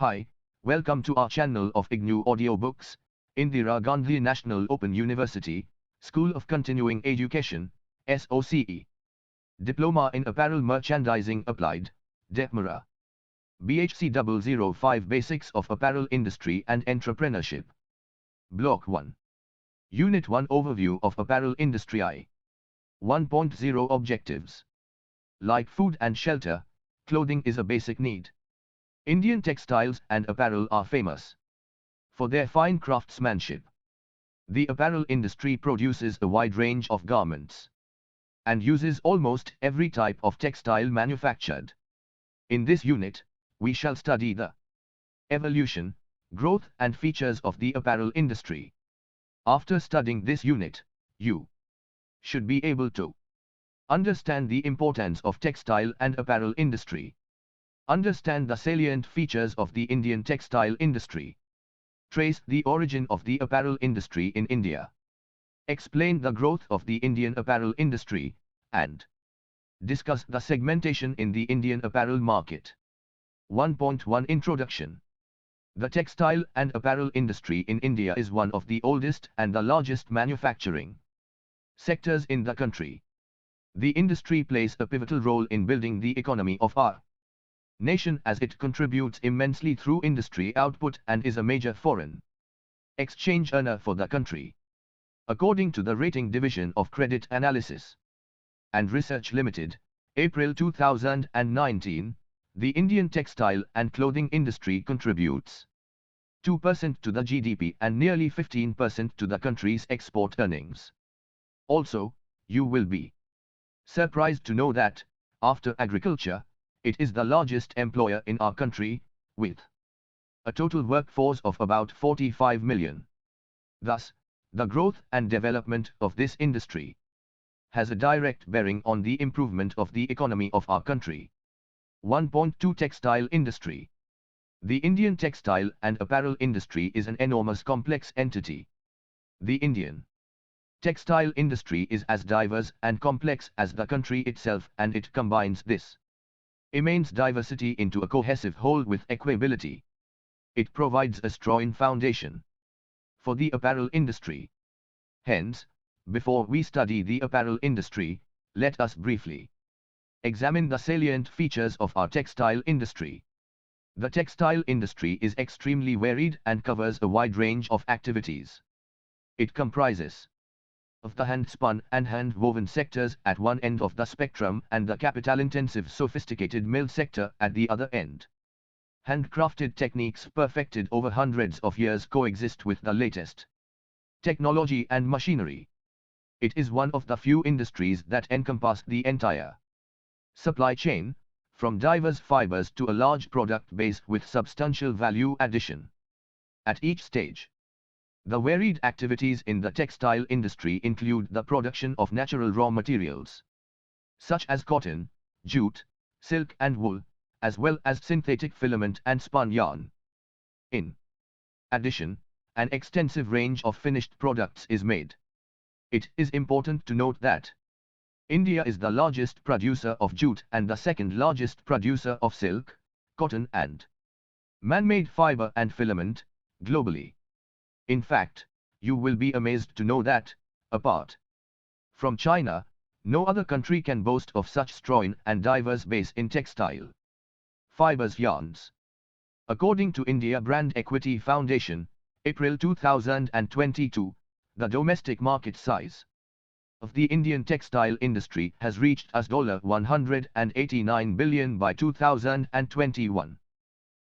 Hi, welcome to our channel of IGNOU Audiobooks, Indira Gandhi National Open University, School of Continuing Education, SOCE. Diploma in Apparel Merchandising Applied, DAPMERA. BHC 005 Basics of Apparel Industry and Entrepreneurship. Block-1. Unit-1 Overview of Apparel Industry I. 1.0 Objectives. Like food and shelter, clothing is a basic need. Indian textiles and apparel are famous for their fine craftsmanship. The apparel industry produces a wide range of garments and uses almost every type of textile manufactured. In this unit, we shall study the evolution, growth and features of the apparel industry. After studying this unit, you should be able to understand the importance of textile and apparel industry. Understand the salient features of the Indian textile industry. Trace the origin of the apparel industry in India. Explain the growth of the Indian apparel industry, and discuss the segmentation in the Indian apparel market. 1.1 Introduction. The textile and apparel industry in India is one of the oldest and the largest manufacturing sectors in the country. The industry plays a pivotal role in building the economy of our nation as it contributes immensely through industry output and is a major foreign exchange earner for the country. According to the Rating Division of Credit Analysis and Research Limited, April 2019, the Indian textile and clothing industry contributes 2% to the GDP and nearly 15% to the country's export earnings. Also, you will be surprised to know that, after agriculture, it is the largest employer in our country, with a total workforce of about 45 million. Thus, the growth and development of this industry has a direct bearing on the improvement of the economy of our country. 1.2 Textile Industry. The Indian textile and apparel industry is an enormous complex entity. The Indian textile industry is as diverse and complex as the country itself, and it combines this immense diversity into a cohesive whole with equability. It provides a strong foundation for the apparel industry. Hence, before we study the apparel industry, let us briefly examine the salient features of our textile industry. The textile industry is extremely varied and covers a wide range of activities. It comprises of the hand-spun and hand-woven sectors at one end of the spectrum and the capital-intensive sophisticated mill sector at the other end. Handcrafted techniques perfected over hundreds of years coexist with the latest technology and machinery. It is one of the few industries that encompass the entire supply chain, from diverse fibers to a large product base with substantial value addition. At each stage, the varied activities in the textile industry include the production of natural raw materials, such as cotton, jute, silk and wool, as well as synthetic filament and spun yarn. In addition, an extensive range of finished products is made. It is important to note that India is the largest producer of jute and the second largest producer of silk, cotton and man-made fiber and filament, globally. In fact, you will be amazed to know that, apart from China, no other country can boast of such strong and diverse base in textile fibers yarns. According to India Brand Equity Foundation, April 2022, the domestic market size of the Indian textile industry has reached as $189 billion by 2021.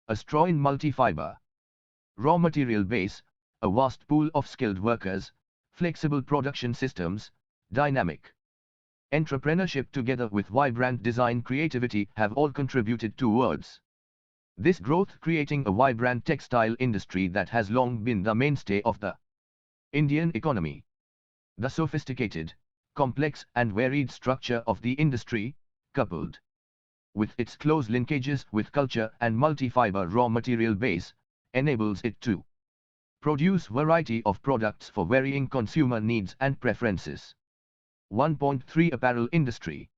A strong multi-fiber raw material base, a vast pool of skilled workers, flexible production systems, dynamic entrepreneurship together with vibrant design creativity have all contributed towards this growth, creating a vibrant textile industry that has long been the mainstay of the Indian economy. The sophisticated, complex and varied structure of the industry, coupled with its close linkages with culture and multi-fiber raw material base, enables it to produce variety of products for varying consumer needs and preferences. 1.3 Apparel Industry.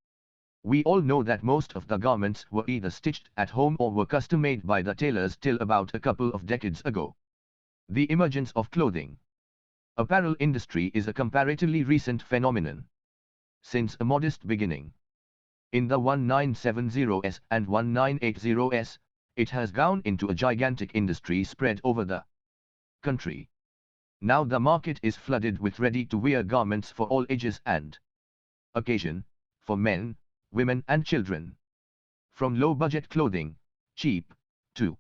We all know that most of the garments were either stitched at home or were custom-made by the tailors till about a couple of decades ago. The emergence of clothing. Apparel industry is a comparatively recent phenomenon. Since a modest beginning in the 1970s and 1980s, it has grown into a gigantic industry spread over the country. Now the market is flooded with ready-to-wear garments for all ages and occasion, for men, women and children. From low-budget clothing, cheap, to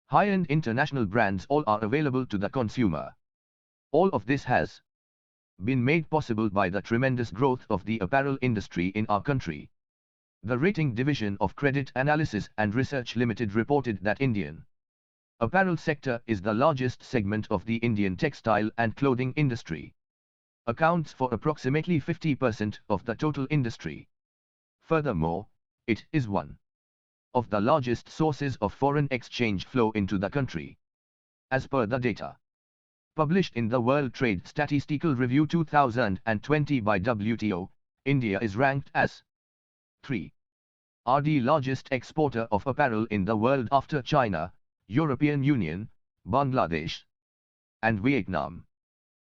high-end international brands, all are available to the consumer. All of this has been made possible by the tremendous growth of the apparel industry in our country. The Rating Division of Credit Analysis and Research Limited reported that Indian apparel sector is the largest segment of the Indian textile and clothing industry. Accounts for approximately 50% of the total industry. Furthermore, it is one of the largest sources of foreign exchange flow into the country. As per the data published in the World Trade Statistical Review 2020 by WTO, India is ranked as 3. The largest exporter of apparel in the world after China, European Union, Bangladesh, and Vietnam.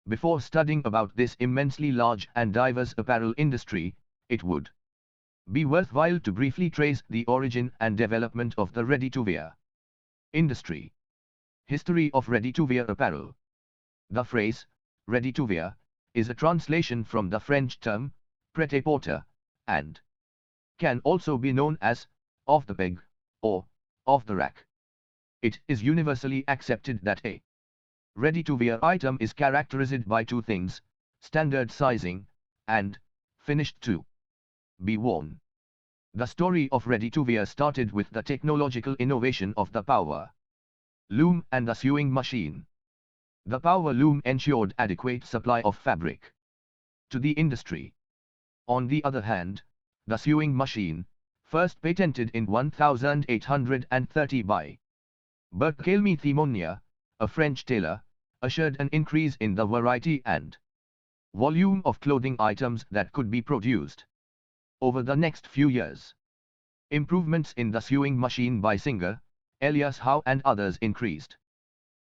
Before studying about this immensely large and diverse apparel industry, it would be worthwhile to briefly trace the origin and development of the ready-to-wear industry. History of ready-to-wear apparel. The phrase, ready-to-wear, is a translation from the French term, prêt-à-porter, and can also be known as off the peg, or off the rack. It is universally accepted that a ready-to-wear item is characterized by two things, standard sizing, and finished to be worn. The story of ready-to-wear started with the technological innovation of the power loom and the sewing machine. The power loom ensured adequate supply of fabric to the industry. On the other hand, the sewing machine, first patented in 1830 by Barthélemy Thimonier, a French tailor, assured an increase in the variety and volume of clothing items that could be produced. Over the next few years, improvements in the sewing machine by Singer, Elias Howe and others increased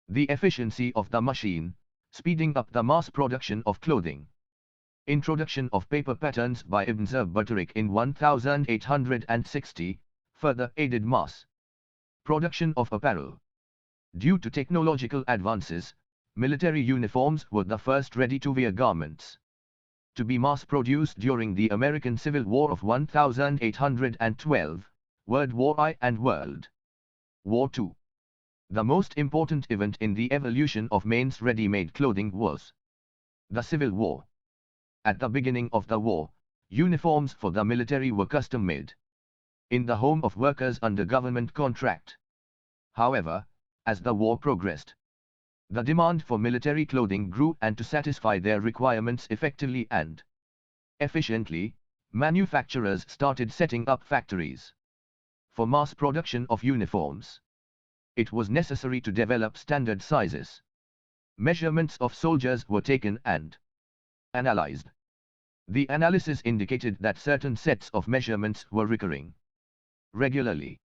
the efficiency of the machine, speeding up the mass production of clothing. Introduction of paper patterns by Ibn Zurb-Buterik in 1860, further aided mass production of apparel. Due to technological advances, military uniforms were the first ready-to-wear garments to be mass-produced during the American Civil War of 1812, World War I and World War II. The most important event in the evolution of men's ready-made clothing was the Civil War. At the beginning of the war, uniforms for the military were custom-made in the home of workers under government contract. However, as the war progressed, the demand for military clothing grew, and to satisfy their requirements effectively and efficiently, manufacturers started setting up factories for mass production of uniforms. It was necessary to develop standard sizes. Measurements of soldiers were taken and analyzed. The analysis indicated that certain sets of measurements were recurring regularly.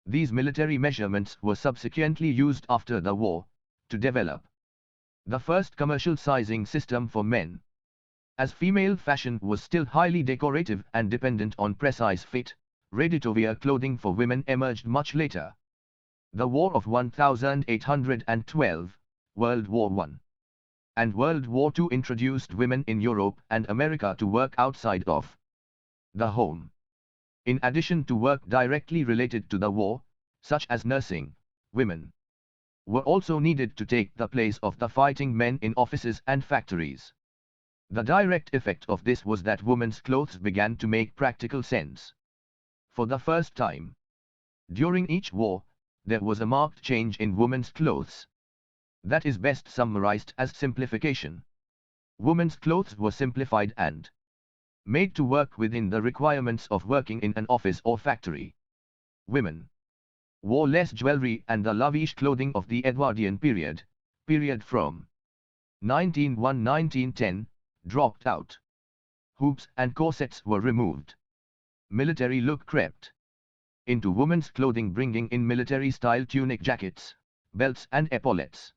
These military measurements were subsequently used after the war to develop the first commercial sizing system for men. As female fashion was still highly decorative and dependent on precise fit, ready-to-wear clothing for women emerged much later. The War of 1812, World War I, and World War II introduced women in Europe and America to work outside of the home. In addition to work directly related to the war, such as nursing, women were also needed to take the place of the fighting men in offices and factories. The direct effect of this was that women's clothes began to make practical sense. For the first time during each war, there was a marked change in women's clothes. That is best summarized as simplification. Women's clothes were simplified and made to work within the requirements of working in an office or factory. Women wore less jewelry, and the lavish clothing of the Edwardian period from 1901-1910, dropped out. Hoops and corsets were removed. military look crept into women's clothing, bringing in military-style tunic jackets, belts and epaulettes.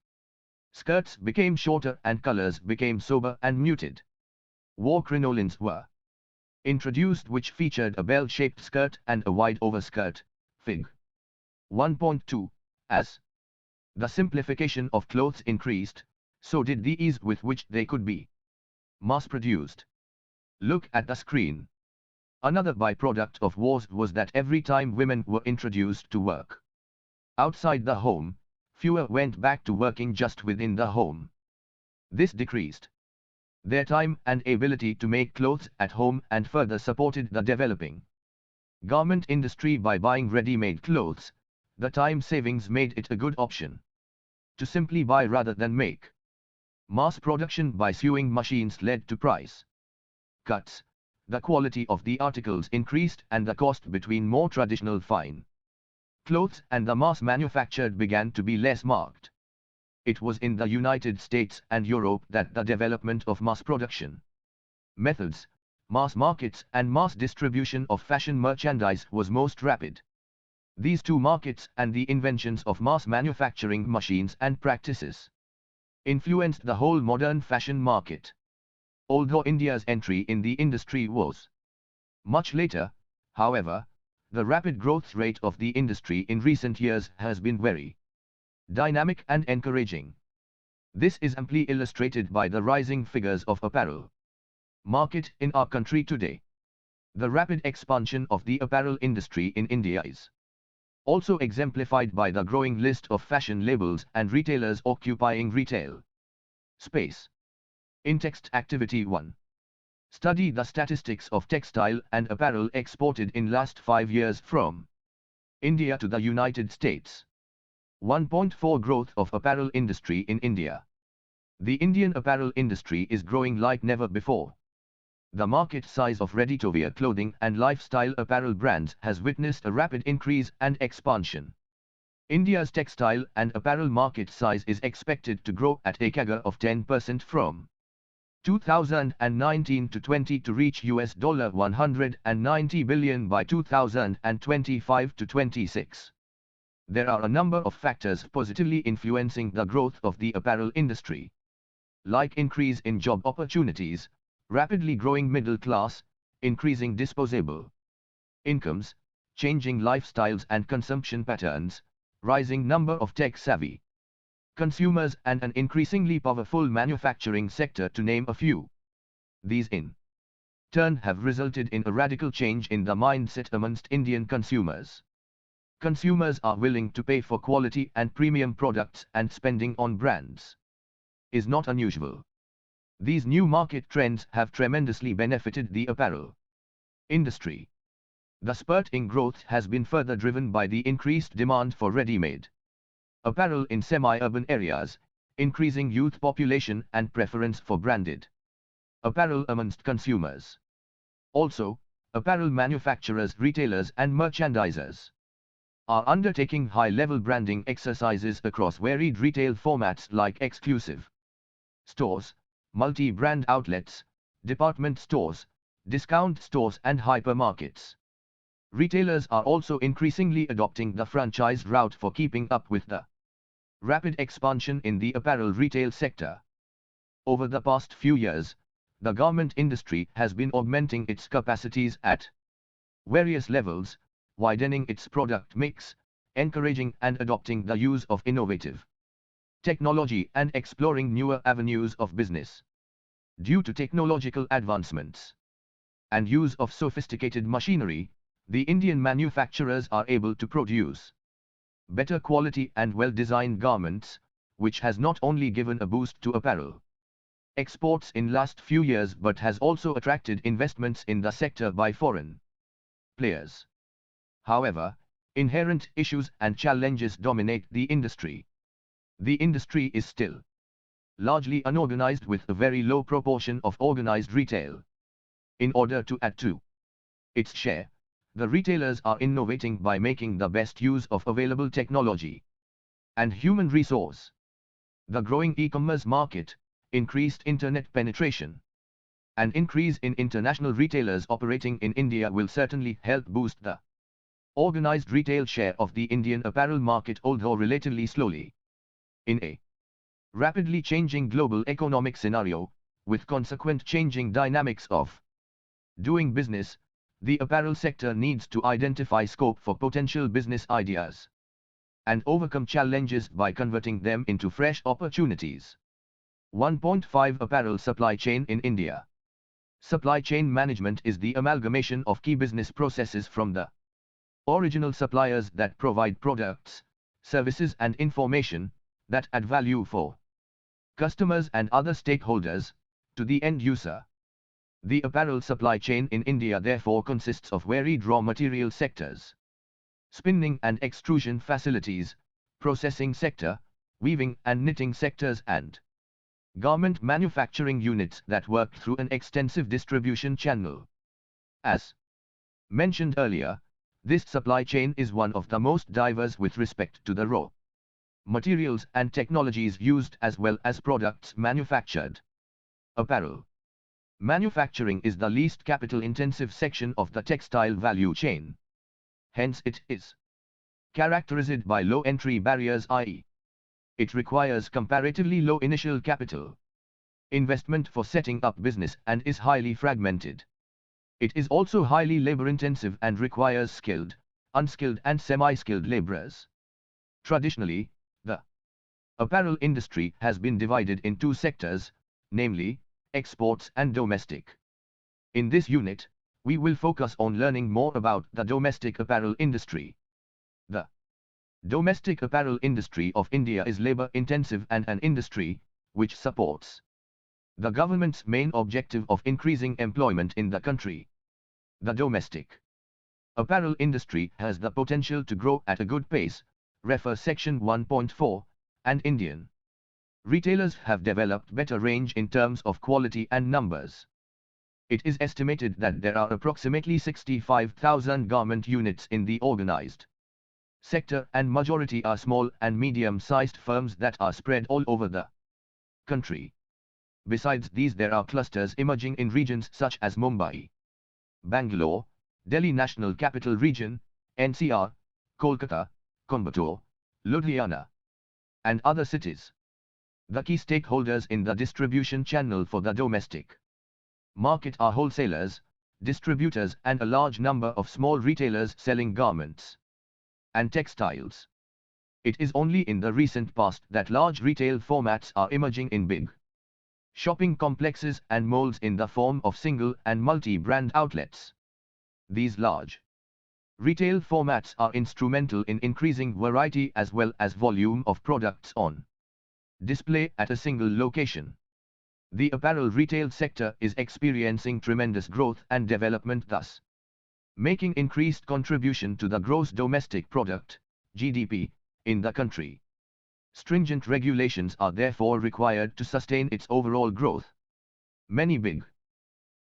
Skirts became shorter and colors became sober and muted. War crinolines were introduced, which featured a bell-shaped skirt and a wide overskirt, Fig. 1.2. As the simplification of clothes increased, so did the ease with which they could be mass-produced. Look at the screen. Another byproduct of wars was that every time women were introduced to work outside the home, fewer went back to working just within the home. This decreased their time and ability to make clothes at home and further supported the developing garment industry by buying ready-made clothes. The time savings made it a good option to simply buy rather than make. Mass production by sewing machines led to price cuts. The quality of the articles increased and the cost between more traditional fine clothes and the mass manufactured began to be less marked. It was in the United States and Europe that the development of mass production methods, mass markets and mass distribution of fashion merchandise was most rapid. These two markets and the inventions of mass manufacturing machines and practices influenced the whole modern fashion market. Although India's entry in the industry was much later, however, the rapid growth rate of the industry in recent years has been very dynamic and encouraging. This is amply illustrated by the rising figures of apparel market in our country today. The rapid expansion of the apparel industry in India is also exemplified by the growing list of fashion labels and retailers occupying retail space. In Text Activity 1. Study the statistics of textile and apparel exported in last 5 years from India to the United States. 1.4 Growth of apparel industry in India. The Indian apparel industry is growing like never before. The market size of ready-to-wear clothing and lifestyle apparel brands has witnessed a rapid increase and expansion. India's textile and apparel market size is expected to grow at a CAGR of 10% from 2019 to 20 to reach $190 billion by 2025 to 26. There are a number of factors positively influencing the growth of the apparel industry, like increase in job opportunities, rapidly growing middle class, increasing disposable incomes, changing lifestyles and consumption patterns, rising number of tech-savvy consumers and an increasingly powerful manufacturing sector, to name a few. These in turn have resulted in a radical change in the mindset amongst Indian consumers. Consumers are willing to pay for quality and premium products, and spending on brands is not unusual. These new market trends have tremendously benefited the apparel industry. The spurt in growth has been further driven by the increased demand for ready-made apparel in semi-urban areas, increasing youth population and preference for branded apparel amongst consumers. Also, apparel manufacturers, retailers and merchandisers are undertaking high-level branding exercises across varied retail formats like exclusive stores, multi-brand outlets, department stores, discount stores and hypermarkets. Retailers are also increasingly adopting the franchise route for keeping up with the rapid expansion in the apparel retail sector. Over the past few years, the garment industry has been augmenting its capacities at various levels, widening its product mix, encouraging and adopting the use of innovative technology and exploring newer avenues of business. Due to technological advancements and use of sophisticated machinery, the Indian manufacturers are able to produce better quality and well-designed garments, which has not only given a boost to apparel exports in last few years but has also attracted investments in the sector by foreign players. However, inherent issues and challenges dominate the industry. The industry is still largely unorganized with a very low proportion of organized retail. In order to add to its share, the retailers are innovating by making the best use of available technology and human resource. The growing e-commerce market, increased internet penetration, An increase in international retailers operating in India will certainly help boost the organized retail share of the Indian apparel market, although relatively slowly. In a rapidly changing global economic scenario, with consequent changing dynamics of doing business, the apparel sector needs to identify scope for potential business ideas and overcome challenges by converting them into fresh opportunities. 1.5 Apparel supply chain in India. Supply chain management is the amalgamation of key business processes from the original suppliers that provide products, services and information that add value for customers and other stakeholders, to the end user. The apparel supply chain in India therefore consists of varied raw material sectors: spinning and extrusion facilities, processing sector, weaving and knitting sectors, and garment manufacturing units that work through an extensive distribution channel. As mentioned earlier, this supply chain is one of the most diverse with respect to the raw materials and technologies used as well as products manufactured. Apparel manufacturing is the least capital-intensive section of the textile value chain. Hence it is characterized by low entry barriers, i.e., it requires comparatively low initial capital investment for setting up business and is highly fragmented. It is also highly labor-intensive and requires skilled, unskilled and semi-skilled laborers. Traditionally, the apparel industry has been divided in two sectors, namely, exports and domestic. In this unit, we will focus on learning more about the domestic apparel industry. The domestic apparel industry of India is labor-intensive and an industry which supports the government's main objective of increasing employment in the country. The domestic apparel industry has the potential to grow at a good pace, refer section 1.4, and Indian retailers have developed better range in terms of quality and numbers. It is estimated that there are approximately 65,000 garment units in the organized sector, and majority are small and medium-sized firms that are spread all over the country. Besides these, there are clusters emerging in regions such as Mumbai, Bangalore, Delhi National Capital Region, NCR, Kolkata, Coimbatore, Ludhiana, and other cities. The key stakeholders in the distribution channel for the domestic market are wholesalers, distributors and a large number of small retailers selling garments and textiles. It is only in the recent past that large retail formats are emerging in big shopping complexes and malls in the form of single and multi-brand outlets. These large retail formats are instrumental in increasing variety as well as volume of products on display at a single location. The apparel retail sector is experiencing tremendous growth and development, thus making increased contribution to the gross domestic product, GDP, in the country. Stringent regulations are therefore required to sustain its overall growth. Many big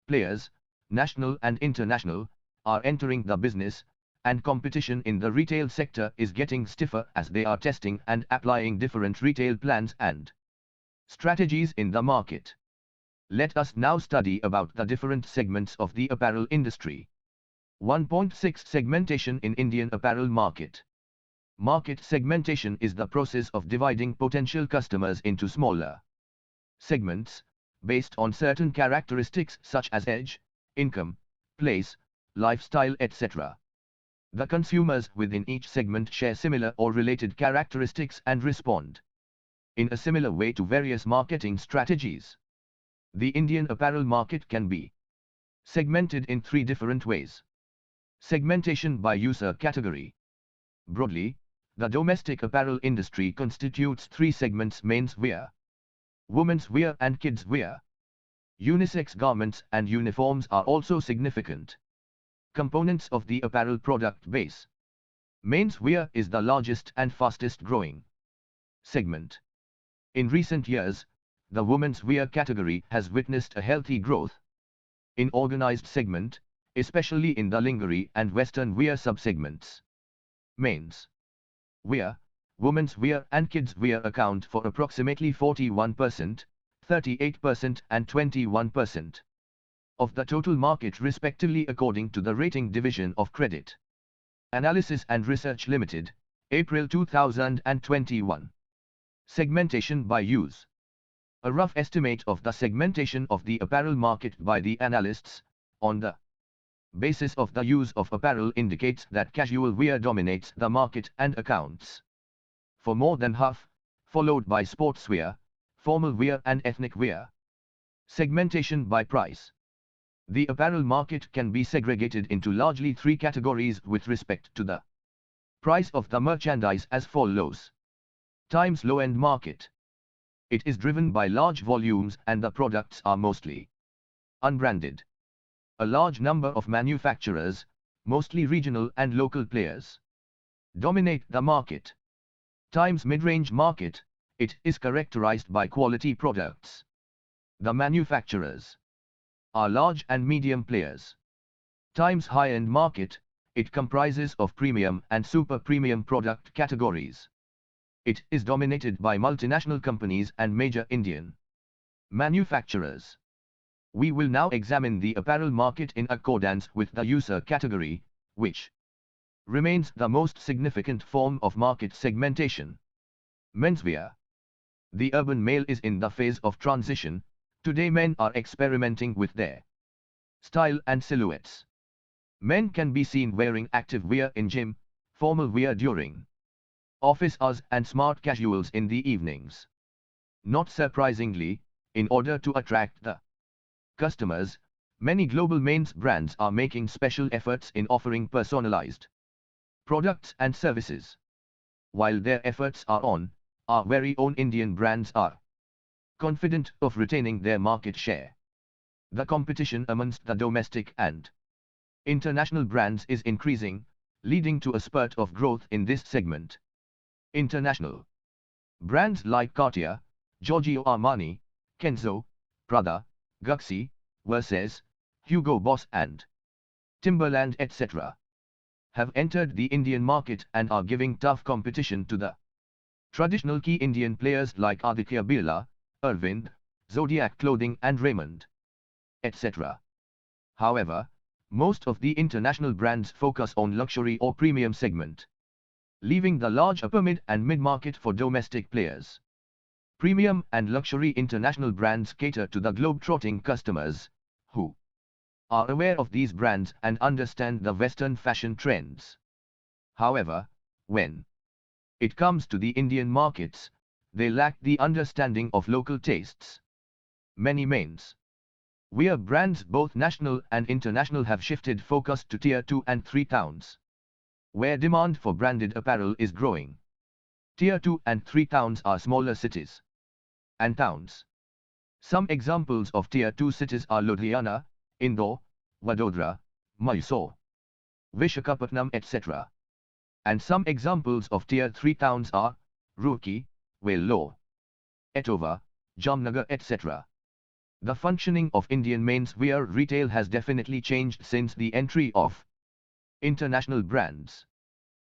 players, national and international, are entering the business, and competition in the retail sector is getting stiffer as they are testing and applying different retail plans and strategies in the market. Let us now study about the different segments of the apparel industry. 1.6 Segmentation in Indian apparel market. Market segmentation is the process of dividing potential customers into smaller segments, based on certain characteristics such as age, income, place, lifestyle, etc. The consumers within each segment share similar or related characteristics and respond in a similar way to various marketing strategies. The Indian apparel market can be segmented in three different ways. Segmentation by user category. Broadly, the domestic apparel industry constitutes three segments: men's wear, women's wear and kids wear. Unisex garments and uniforms are also significant components of the apparel product base. Men's wear is the largest and fastest growing segment. In recent years, the women's wear category has witnessed a healthy growth. In organized segment, especially in the lingerie and western wear subsegments, men's wear, women's wear and kids wear account for approximately 41%, 38% and 21%. of the total market respectively according to the Rating Division of Credit Analysis and Research Limited, April 2021. Segmentation by use. A rough estimate of the segmentation of the apparel market by the analysts, on the basis of the use of apparel, indicates that casual wear dominates the market and accounts for more than half, followed by sportswear, formal wear and ethnic wear. Segmentation by price. The apparel market can be segregated into largely three categories with respect to the price of the merchandise as follows. Times low-end market. It is driven by large volumes and the products are mostly unbranded. A large number of manufacturers, mostly regional and local players, dominate the market. Times mid-range market. It is characterized by quality products. The manufacturers are large and medium players. Times high-end market. It comprises of premium and super premium product categories. It is dominated by multinational companies and major Indian manufacturers. We will now examine the apparel market in accordance with the user category, which remains the most significant form of market segmentation. Menswear. The urban male is in the phase of transition. Today men are experimenting with their style and silhouettes. Men can be seen wearing active wear in gym, formal wear during office hours and smart casuals in the evenings. Not surprisingly, in order to attract the customers, many global men's brands are making special efforts in offering personalized products and services. While their efforts are on, our very own Indian brands are confident of retaining their market share. The competition amongst the domestic and international brands is increasing, leading to a spurt of growth in this segment. International brands like Cartier, Giorgio Armani, Kenzo, Prada, Gucci, Versace, Hugo Boss and Timberland etc. have entered the Indian market and are giving tough competition to the traditional key Indian players like Aditya Birla, Arvind, Zodiac Clothing and Raymond, etc. However, most of the international brands focus on luxury or premium segment, leaving the large upper mid and mid-market for domestic players. Premium and luxury international brands cater to the globe-trotting customers, who are aware of these brands and understand the Western fashion trends. However, when it comes to the Indian markets, they lack the understanding of local tastes. Many men's wear brands, both national and international, have shifted focus to Tier 2 and 3 towns, where demand for branded apparel is growing. Tier 2 and 3 towns are smaller cities and towns. Some examples of Tier 2 cities are Ludhiana, Indore, Vadodara, Mysore, Vishakhapatnam etc. And some examples of Tier 3 towns are Roorkee, Vellore, Etawah, Jamnagar etc. The functioning of Indian men's wear retail has definitely changed since the entry of international brands.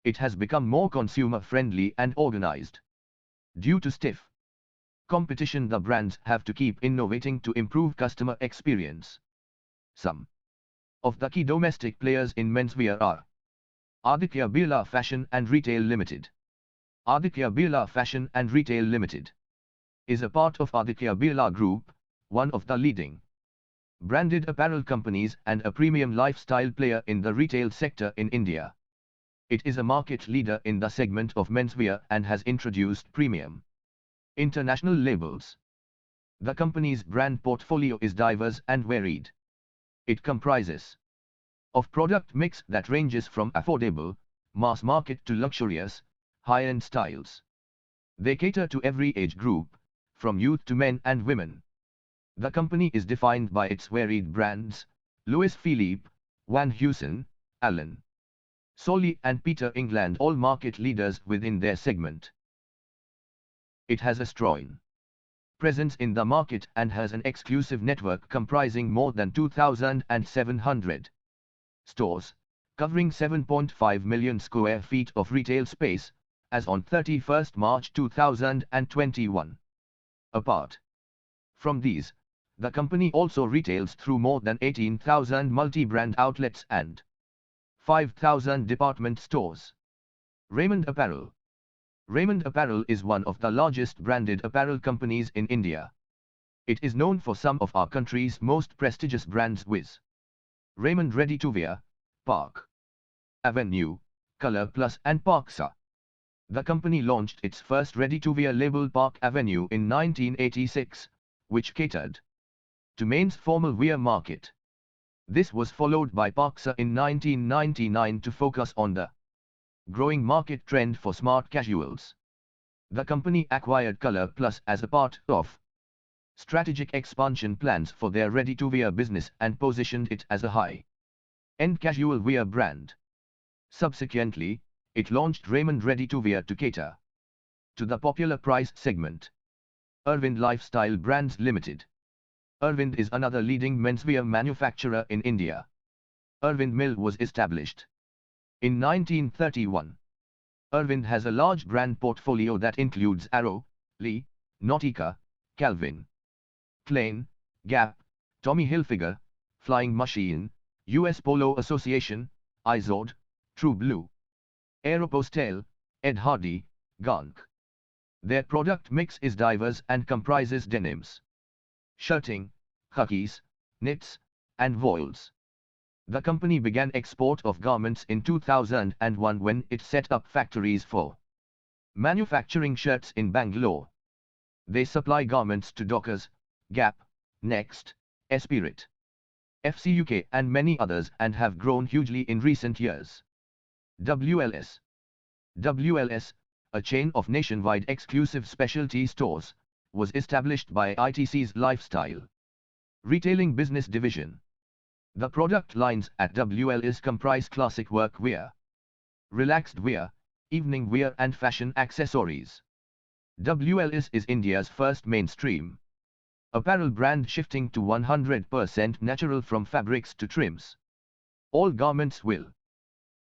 It has become more consumer-friendly and organized. Due to stiff competition, the brands have to keep innovating to improve customer experience. Some of the key domestic players in menswear are Aditya Birla Fashion and Retail Limited. Aditya Birla Fashion and Retail Limited is a part of Aditya Birla Group, one of the leading branded apparel companies and a premium lifestyle player in the retail sector in India. It is a market leader in the segment of menswear and has introduced premium international labels. The company's brand portfolio is diverse and varied. It comprises of product mix that ranges from affordable, mass market to luxurious, high-end styles. They cater to every age group, from youth to men and women. The company is defined by its varied brands: Louis Philippe, Van Heusen, Allen Solly and Peter England, all market leaders within their segment. It has a strong presence in the market and has an exclusive network comprising more than 2,700 stores, covering 7.5 million square feet of retail space, as on 31st March 2021. Apart from these, The company also retails through more than 18,000 multi-brand outlets and 5,000 department stores. Raymond Apparel. Raymond Apparel is one of the largest branded apparel companies in India. It is known for some of our country's most prestigious brands viz. Raymond Ready to Wear, Park Avenue, Color Plus and Parksa. The company launched its first ready-to-wear label Park Avenue in 1986, which catered to men's formal wear market. This was followed by Parksa in 1999 to focus on the growing market trend for smart casuals. The company acquired Color Plus as a part of strategic expansion plans for their ready-to-wear business and positioned it as a high-end casual wear brand. Subsequently, it launched Raymond Ready to Wear to cater to the popular price segment. Arvind Lifestyle Brands Limited. Arvind is another leading menswear manufacturer in India. Arvind Mill was established in 1931. Arvind has a large brand portfolio that includes Arrow, Lee, Nautica, Calvin Klein, Gap, Tommy Hilfiger, Flying Machine, US Polo Association, Izod, True Blue, Aeropostale, Ed Hardy, Gunk. Their product mix is diverse and comprises denims, shirting, khakis, knits, and voiles. The company began export of garments in 2001 when it set up factories for manufacturing shirts in Bangalore. They supply garments to Dockers, Gap, Next, Esprit, FC UK and many others and have grown hugely in recent years. WLS. WLS, a chain of nationwide exclusive specialty stores, was established by ITC's Lifestyle Retailing Business Division. The product lines at WLS comprise classic work wear, relaxed wear, evening wear and fashion accessories. WLS is India's first mainstream apparel brand shifting to 100% natural from fabrics to trims. All garments will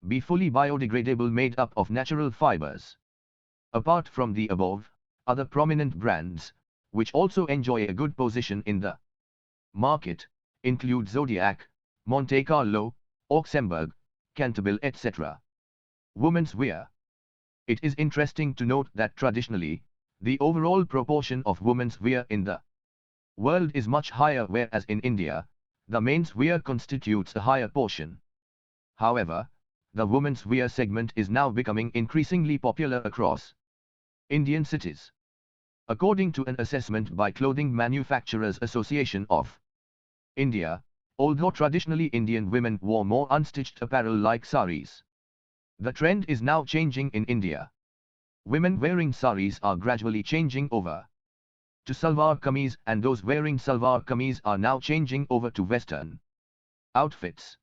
be fully biodegradable made up of natural fibers. Apart from the above, other prominent brands, which also enjoy a good position in the market, include Zodiac, Monte Carlo, Auxembourg, Cantabile etc. Women's wear. It is interesting to note that traditionally, the overall proportion of women's wear in the world is much higher, whereas in India, the men's wear constitutes a higher portion. However, the women's wear segment is now becoming increasingly popular across Indian cities. According to an assessment by Clothing Manufacturers Association of India, although traditionally Indian women wore more unstitched apparel like saris, the trend is now changing in India. Women wearing saris are gradually changing over to salwar kameez, and those wearing salwar kameez are now changing over to western outfits.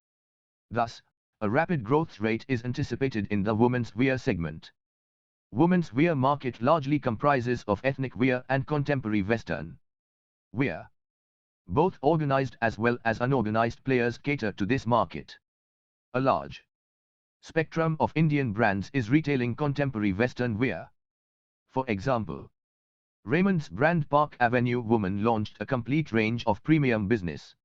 Thus, a rapid growth rate is anticipated in the women's wear segment. Women's wear market largely comprises of ethnic wear and contemporary western wear. Both organized as well as unorganized players cater to this market. A large spectrum of Indian brands is retailing contemporary western wear. For example, Raymond's brand Park Avenue Woman launched a complete range of premium business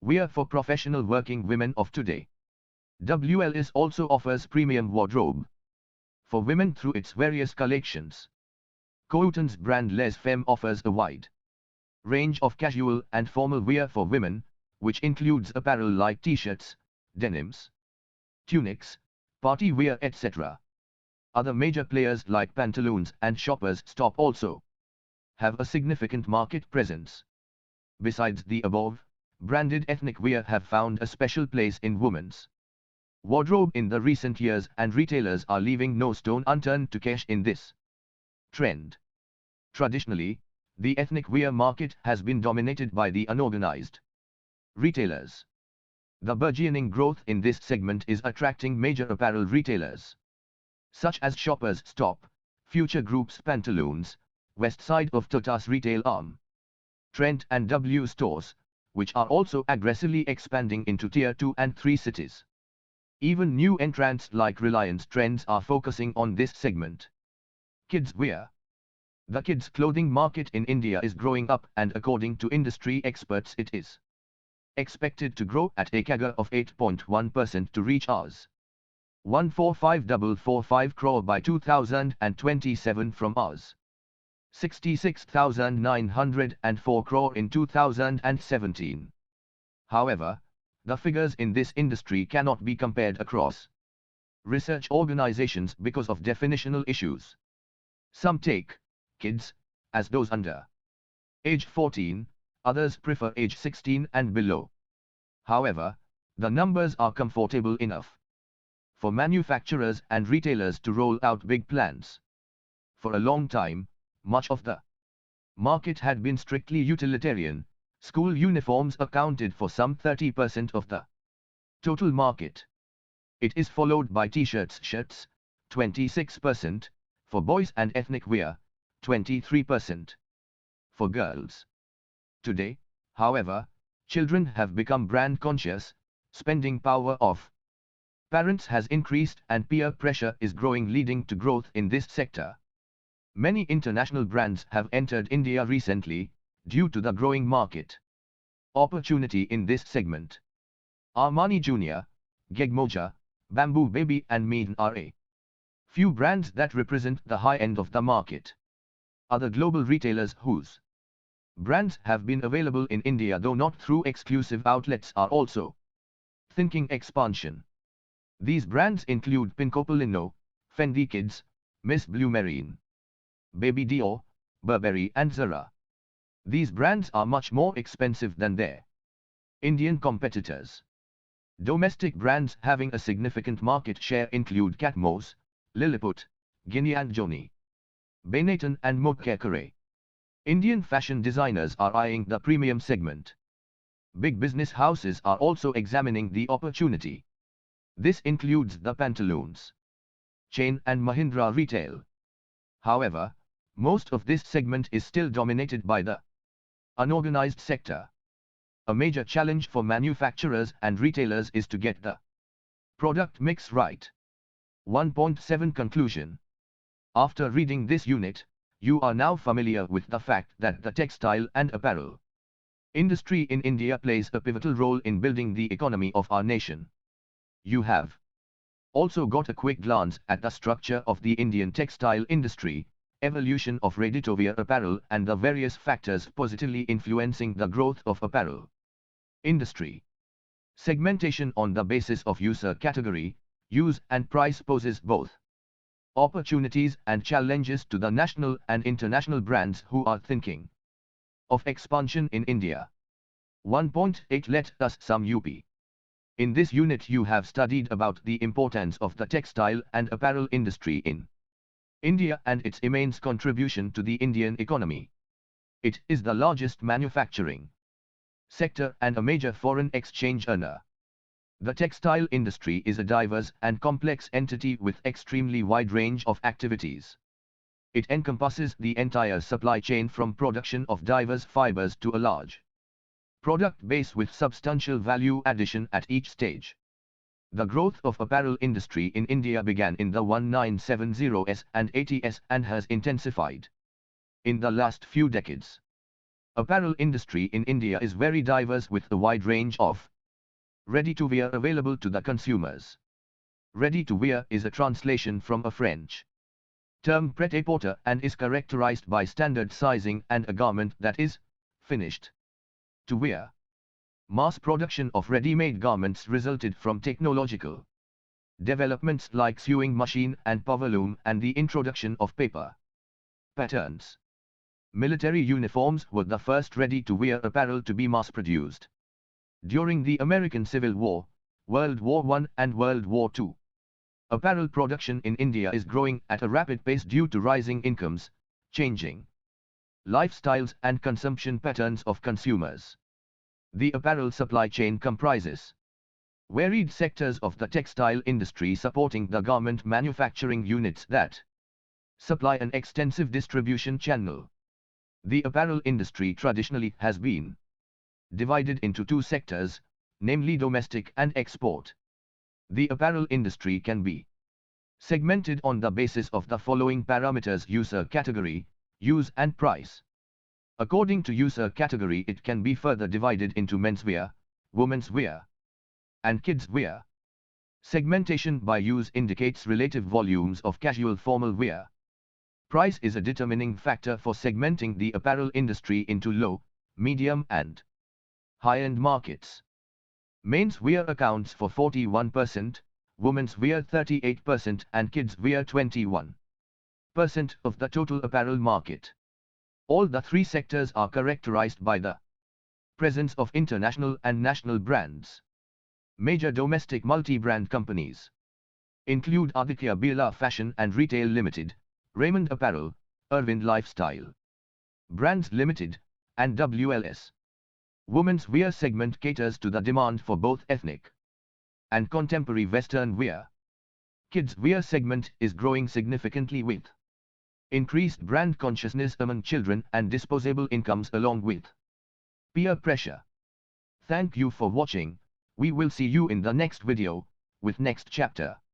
wear for professional working women of today. WLS also offers premium wardrobe for women through its various collections. Couton's brand Les Femmes offers a wide range of casual and formal wear for women, which includes apparel like t-shirts, denims, tunics, party wear etc. Other major players like Pantaloons and Shoppers Stop also have a significant market presence. Besides the above, branded ethnic wear have found a special place in women's wardrobe in the recent years, and retailers are leaving no stone unturned to cash in this trend. Traditionally, the ethnic wear market has been dominated by the unorganized retailers. The burgeoning growth in this segment is attracting major apparel retailers, such as Shoppers Stop, Future Group's Pantaloons, West Side of Tata's retail arm, Trent and W stores, which are also aggressively expanding into Tier 2 and 3 cities. Even new entrants like Reliance Trends are focusing on this segment. Kids wear. The kids' clothing market in India is growing up, and according to industry experts it is expected to grow at a CAGR of 8.1% to reach Rs. 145,445 crore by 2027 from Rs. 66,904 crore in 2017. However, the figures in this industry cannot be compared across research organizations because of definitional issues. Some take kids as those under age 14, others prefer age 16 and below. However, the numbers are comfortable enough for manufacturers and retailers to roll out big plans. For a long time, much of the market had been strictly utilitarian. School uniforms accounted for some 30% of the total market. It is followed by t-shirts, shirts, 26%, for boys, and ethnic wear, 23%. For girls. Today, however, children have become brand conscious, spending power of parents has increased and peer pressure is growing, leading to growth in this sector. Many international brands have entered India recently, due to the growing market opportunity in this segment. Armani Junior, Gegmoja, Bamboo Baby and Mean are a few brands that represent the high end of the market. Other global retailers whose brands have been available in India though not through exclusive outlets are also thinking expansion. These brands include Pincopolino, Fendi Kids, Miss Blue Marine, Baby Dior, Burberry and Zara. These brands are much more expensive than their Indian competitors. Domestic brands having a significant market share include Catmos, Lilliput, Guinea and Johnny, Benetton and Mokere. Indian fashion designers are eyeing the premium segment. Big business houses are also examining the opportunity. This includes the Pantaloons chain and Mahindra Retail. However, most of this segment is still dominated by the unorganized sector. A major challenge for manufacturers and retailers is to get the product mix right. 1.7 Conclusion. After reading this unit, you are now familiar with the fact that the textile and apparel industry in India plays a pivotal role in building the economy of our nation. You have also got a quick glance at the structure of the Indian textile industry, evolution of ready-to-wear apparel and the various factors positively influencing the growth of apparel industry. Segmentation on the basis of user category, use and price poses both opportunities and challenges to the national and international brands who are thinking of expansion in India. 1.8 Let us sum up. In this unit you have studied about the importance of the textile and apparel industry in India and its immense contribution to the Indian economy. It is the largest manufacturing sector and a major foreign exchange earner. The textile industry is a diverse and complex entity with extremely wide range of activities. It encompasses the entire supply chain from production of diverse fibers to a large product base with substantial value addition at each stage. The growth of apparel industry in India began in the 1970s and 80s and has intensified in the last few decades. Apparel industry in India is very diverse with a wide range of ready-to-wear available to the consumers. Ready-to-wear is a translation from a French term prêt-à-porter and is characterized by standard sizing and a garment that is finished to wear. Mass production of ready-made garments resulted from technological developments like sewing machine and powerloom and the introduction of paper patterns. Military uniforms were the first ready-to-wear apparel to be mass-produced. During the American Civil War, World War I and World War II, apparel production in India is growing at a rapid pace due to rising incomes, changing lifestyles and consumption patterns of consumers. The apparel supply chain comprises varied sectors of the textile industry supporting the garment manufacturing units that supply an extensive distribution channel. The apparel industry traditionally has been divided into two sectors, namely domestic and export. The apparel industry can be segmented on the basis of the following parameters: user category, Use and price. According to user category, it can be further divided into menswear, women's wear, and kids' wear. Segmentation by use indicates relative volumes of casual formal wear. Price is a determining factor for segmenting the apparel industry into low, medium and high-end markets. Men's wear accounts for 41%, women's wear 38% and kids' wear 21% of the total apparel market. All the three sectors are characterized by the presence of international and national brands. Major domestic multi-brand companies include Aditya Birla Fashion and Retail Limited, Raymond Apparel, Arvind Lifestyle Brands Limited, and WLS. Women's wear segment caters to the demand for both ethnic and contemporary Western wear. Kids' wear segment is growing significantly with increased brand consciousness among children and disposable incomes along with peer pressure. Thank you for watching. We will see you in the next video, with next chapter.